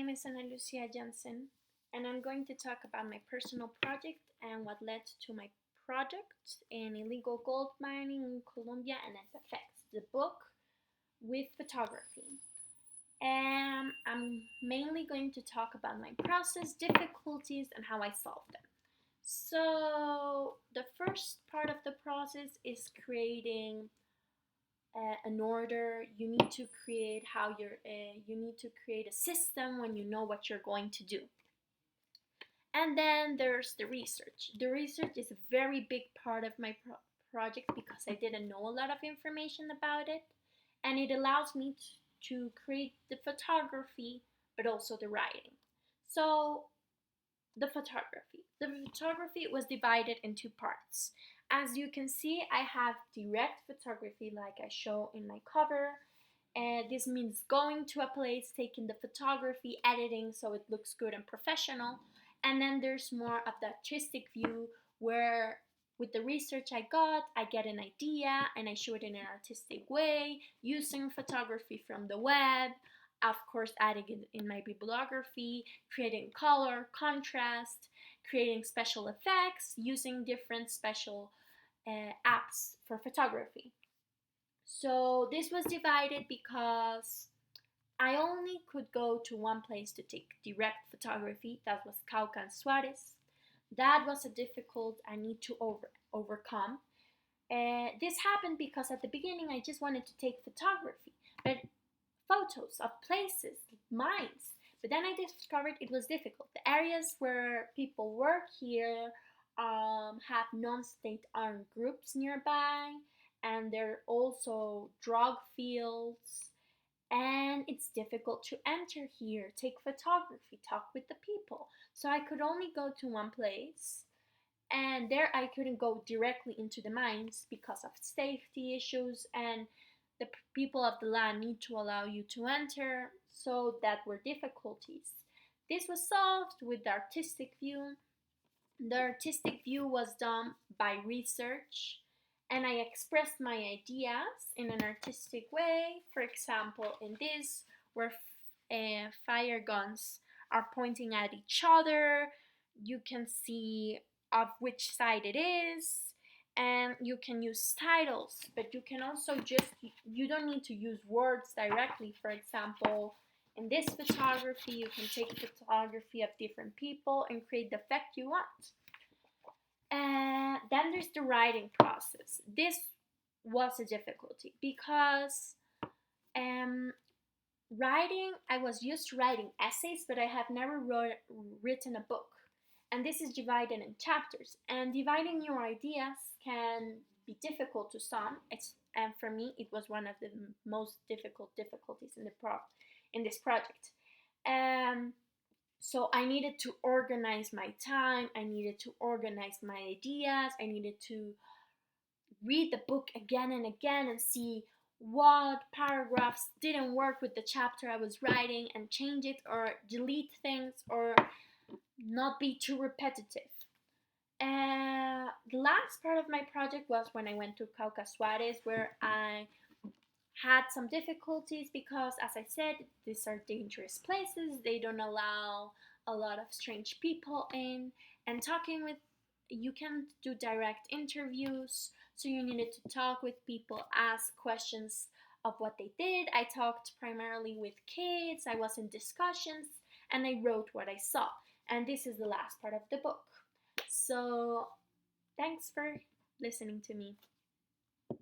name is Lucía Jansen, and I'm going to talk about my personal project and what led to my project in illegal gold mining in Colombia and its effects, the book with photography. And I'm mainly going to talk about my process, difficulties, and how I solved them. So, the first part of the process is creating an order. You need to create you need to create a system when you know what you're going to do. And then there's the research. The research is a very big part of my project because I didn't know a lot of information about it, and it allows me to create the photography but also the writing. So the photography was divided in two parts. As you can see, I have direct photography like I show in my cover. And this means going to a place, taking the photography, editing so it looks good and professional. And then there's more of the artistic view where with the research I got, I get an idea and I show it in an artistic way using photography from the web, of course adding it in my bibliography, creating color, contrast, creating special effects, using different special apps for photography. So this was divided because I only could go to one place to take direct photography. That was Cauca and Suarez. That was a difficult I need to overcome. This happened because at the beginning I just wanted to take photography, but photos of places, mines. But then I discovered it was difficult. The areas where people work here have non-state armed groups nearby, and there are also drug fields, and it's difficult to enter here, take photography, talk with the people. So I could only go to one place, and there I couldn't go directly into the mines because of safety issues, and the people of the land need to allow you to enter, so that were difficulties. This was solved with the artistic view. The artistic view was done by research, and I expressed my ideas in an artistic way. For example, in this, where fire guns are pointing at each other, you can see of which side it is, and you can use titles, but you can also you don't need to use words directly. For example, in this photography, you can take photography of different people and create the effect you want. Then there's the writing process. This was a difficulty because writing, I was used to writing essays, but I have never written a book. And this is divided in chapters. And dividing your ideas can be difficult to some. And for me, it was one of the most difficulties in this project. So I needed to organize my time, I needed to organize my ideas, I needed to read the book again and again and see what paragraphs didn't work with the chapter I was writing and change it or delete things or not be too repetitive. The last part of my project was when I went to Cauca Suarez, where I had some difficulties because, as I said, these are dangerous places. They don't allow a lot of strange people in, and you can do direct interviews, so you needed to talk with people, ask questions of what they did. I talked primarily with kids, I was in discussions, and I wrote what I saw. And this is the last part of the book. So thanks for listening to me.